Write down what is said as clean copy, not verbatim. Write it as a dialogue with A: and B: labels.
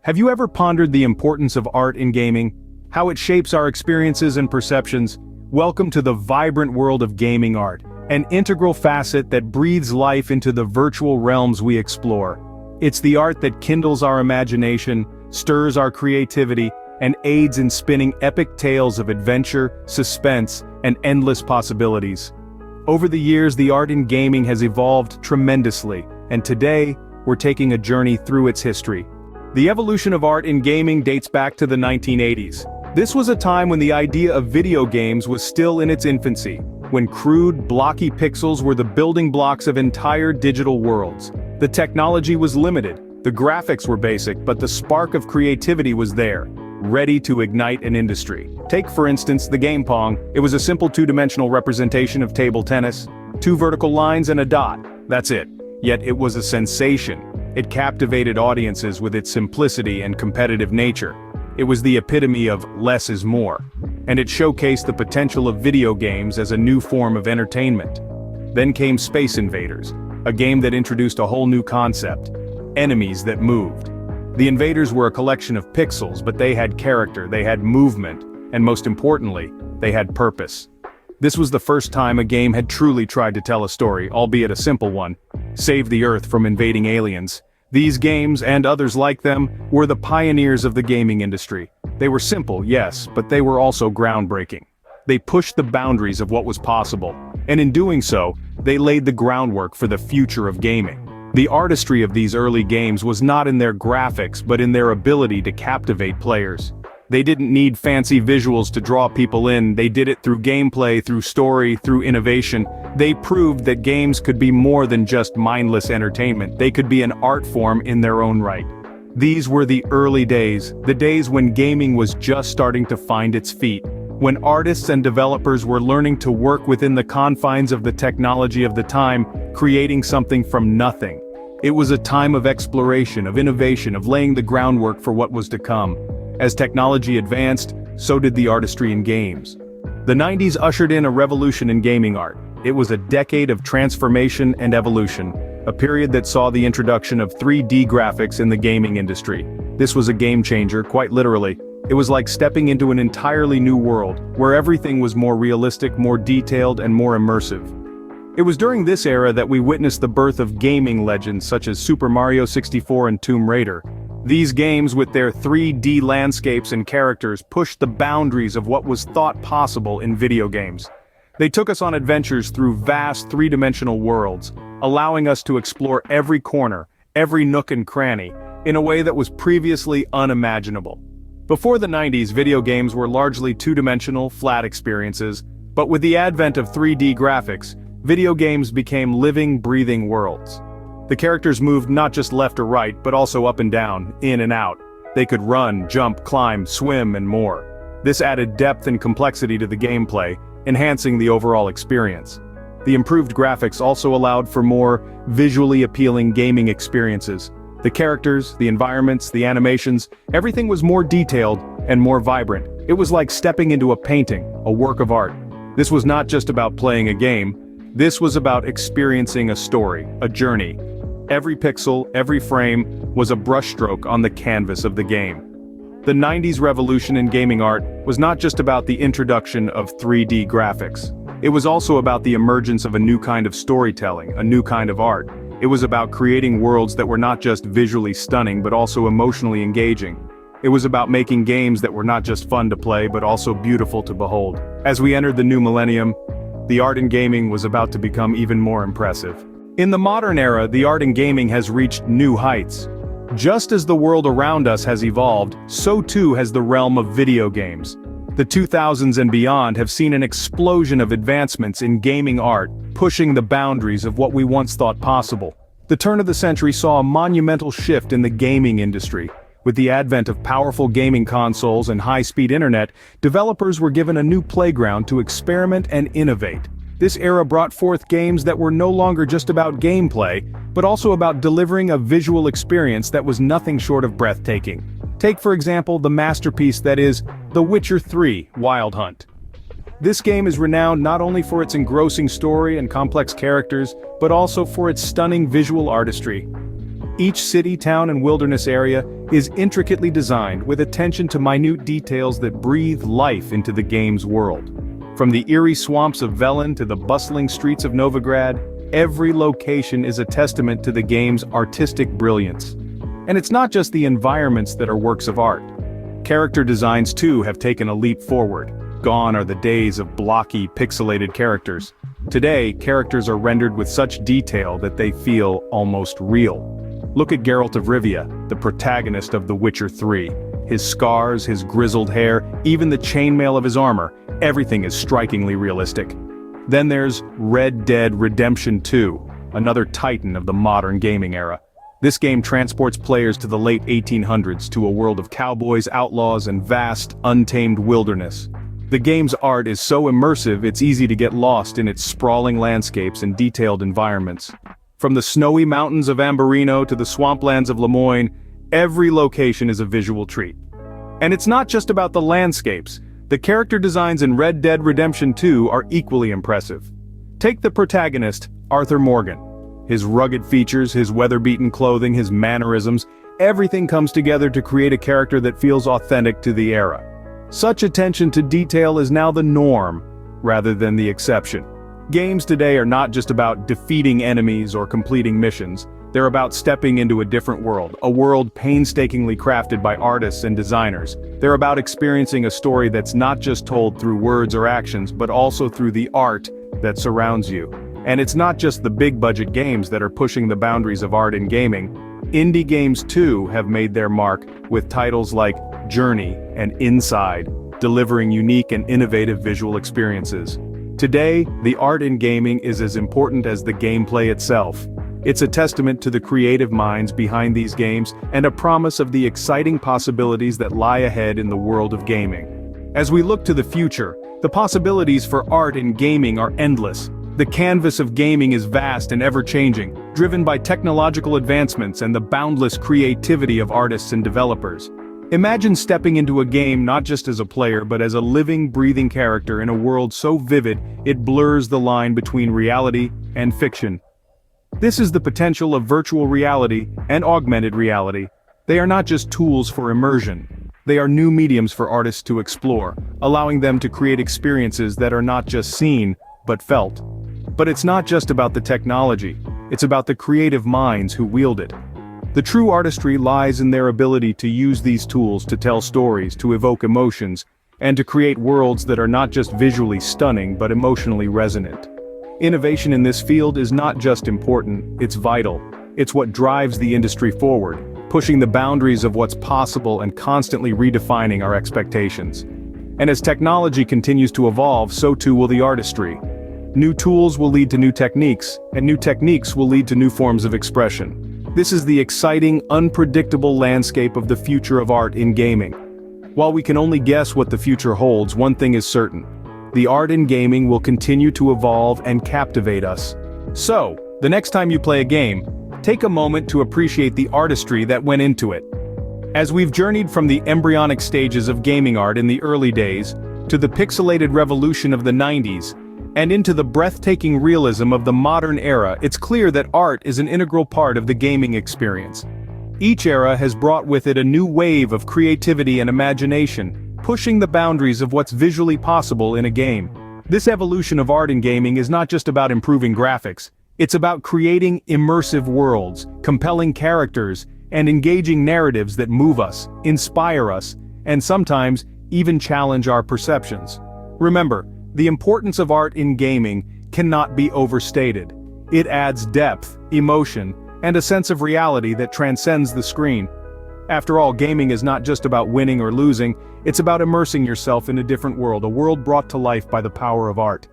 A: Have you ever pondered the importance of art in gaming? How it shapes our experiences and perceptions? Welcome to the vibrant world of gaming art, an integral facet that breathes life into the virtual realms we explore. It's the art that kindles our imagination, stirs our creativity, and aids in spinning epic tales of adventure, suspense, and endless possibilities. Over the years, the art in gaming has evolved tremendously, and today, we're taking a journey through its history. The evolution of art in gaming dates back to the 1980s. This was a time when the idea of video games was still in its infancy, when crude, blocky pixels were the building blocks of entire digital worlds. The technology was limited, the graphics were basic, but the spark of creativity was there, ready to ignite an industry. Take, for instance, the game Pong. It was a simple two-dimensional representation of table tennis, two vertical lines and a dot. That's it. Yet it was a sensation. It captivated audiences with its simplicity and competitive nature. It was the epitome of less is more. And it showcased the potential of video games as a new form of entertainment. Then came Space Invaders, a game that introduced a whole new concept: enemies that moved. The invaders were a collection of pixels, but they had character, they had movement, and most importantly, they had purpose. This was the first time a game had truly tried to tell a story, albeit a simple one: save the Earth from invading aliens. These games, and others like them, were the pioneers of the gaming industry. They were simple, yes, but they were also groundbreaking. They pushed the boundaries of what was possible, and in doing so, they laid the groundwork for the future of gaming. The artistry of these early games was not in their graphics but in their ability to captivate players. They didn't need fancy visuals to draw people in, they did it through gameplay, through story, through innovation. They proved that games could be more than just mindless entertainment, they could be an art form in their own right. These were the early days, the days when gaming was just starting to find its feet, when artists and developers were learning to work within the confines of the technology of the time, creating something from nothing. It was a time of exploration, of innovation, of laying the groundwork for what was to come. As technology advanced, so did the artistry in games. The 90s ushered in a revolution in gaming art. It was a decade of transformation and evolution, a period that saw the introduction of 3D graphics in the gaming industry. This was a game changer, quite literally. It was like stepping into an entirely new world, where everything was more realistic, more detailed, and more immersive. It was during this era that we witnessed the birth of gaming legends such as Super Mario 64 and Tomb Raider. These games, with their 3D landscapes and characters, pushed the boundaries of what was thought possible in video games. They took us on adventures through vast three-dimensional worlds, allowing us to explore every corner, every nook and cranny, in a way that was previously unimaginable. Before the 90s, video games were largely two-dimensional, flat experiences, but with the advent of 3D graphics, video games became living, breathing worlds. The characters moved not just left or right, but also up and down, in and out. They could run, jump, climb, swim, and more. This added depth and complexity to the gameplay, enhancing the overall experience. The improved graphics also allowed for more visually appealing gaming experiences. The characters, the environments, the animations, everything was more detailed and more vibrant. It was like stepping into a painting, a work of art. This was not just about playing a game. This was about experiencing a story, a journey. Every pixel, every frame, was a brushstroke on the canvas of the game. The 90s revolution in gaming art was not just about the introduction of 3D graphics. It was also about the emergence of a new kind of storytelling, a new kind of art. It was about creating worlds that were not just visually stunning but also emotionally engaging. It was about making games that were not just fun to play but also beautiful to behold. As we entered the new millennium, the art in gaming was about to become even more impressive. In the modern era, the art in gaming has reached new heights. Just as the world around us has evolved, so too has the realm of video games. The 2000s and beyond have seen an explosion of advancements in gaming art, pushing the boundaries of what we once thought possible. The turn of the century saw a monumental shift in the gaming industry. With the advent of powerful gaming consoles and high-speed internet, developers were given a new playground to experiment and innovate. This era brought forth games that were no longer just about gameplay, but also about delivering a visual experience that was nothing short of breathtaking. Take, for example, the masterpiece that is The Witcher 3: Wild Hunt. This game is renowned not only for its engrossing story and complex characters, but also for its stunning visual artistry. Each city, town, and wilderness area is intricately designed with attention to minute details that breathe life into the game's world. From the eerie swamps of Velen to the bustling streets of Novigrad, every location is a testament to the game's artistic brilliance. And it's not just the environments that are works of art. Character designs too have taken a leap forward. Gone are the days of blocky, pixelated characters. Today, characters are rendered with such detail that they feel almost real. Look at Geralt of Rivia, the protagonist of The Witcher 3. His scars, his grizzled hair, even the chainmail of his armor, everything is strikingly realistic. Then there's Red Dead Redemption 2, another titan of the modern gaming era. This game transports players to the late 1800s to a world of cowboys, outlaws, and vast, untamed wilderness. The game's art is so immersive it's easy to get lost in its sprawling landscapes and detailed environments. From the snowy mountains of Ambarino to the swamplands of Lemoyne, every location is a visual treat. And it's not just about the landscapes. The character designs in Red Dead Redemption 2 are equally impressive. Take the protagonist, Arthur Morgan. His rugged features, his weather-beaten clothing, his mannerisms, everything comes together to create a character that feels authentic to the era. Such attention to detail is now the norm, rather than the exception. Games today are not just about defeating enemies or completing missions. They're about stepping into a different world, a world painstakingly crafted by artists and designers. They're about experiencing a story that's not just told through words or actions, but also through the art that surrounds you. And it's not just the big-budget games that are pushing the boundaries of art in gaming. Indie games too have made their mark, with titles like Journey and Inside, delivering unique and innovative visual experiences. Today, the art in gaming is as important as the gameplay itself. It's a testament to the creative minds behind these games and a promise of the exciting possibilities that lie ahead in the world of gaming. As we look to the future, the possibilities for art in gaming are endless. The canvas of gaming is vast and ever-changing, driven by technological advancements and the boundless creativity of artists and developers. Imagine stepping into a game not just as a player but as a living, breathing character in a world so vivid it blurs the line between reality and fiction. This is the potential of virtual reality and augmented reality. They are not just tools for immersion. They are new mediums for artists to explore, allowing them to create experiences that are not just seen, but felt. But it's not just about the technology, it's about the creative minds who wield it. The true artistry lies in their ability to use these tools to tell stories, to evoke emotions, and to create worlds that are not just visually stunning but emotionally resonant. Innovation in this field is not just important, it's vital. It's what drives the industry forward, pushing the boundaries of what's possible and constantly redefining our expectations. And as technology continues to evolve, so too will the artistry. New tools will lead to new techniques, and new techniques will lead to new forms of expression. This is the exciting, unpredictable landscape of the future of art in gaming. While we can only guess what the future holds, one thing is certain. The art in gaming will continue to evolve and captivate us. So, the next time you play a game, take a moment to appreciate the artistry that went into it. As we've journeyed from the embryonic stages of gaming art in the early days, to the pixelated revolution of the 90s, and into the breathtaking realism of the modern era, it's clear that art is an integral part of the gaming experience. Each era has brought with it a new wave of creativity and imagination, pushing the boundaries of what's visually possible in a game. This evolution of art in gaming is not just about improving graphics, it's about creating immersive worlds, compelling characters, and engaging narratives that move us, inspire us, and sometimes even challenge our perceptions. Remember, the importance of art in gaming cannot be overstated. It adds depth, emotion, and a sense of reality that transcends the screen. After all, gaming is not just about winning or losing, it's about immersing yourself in a different world, a world brought to life by the power of art.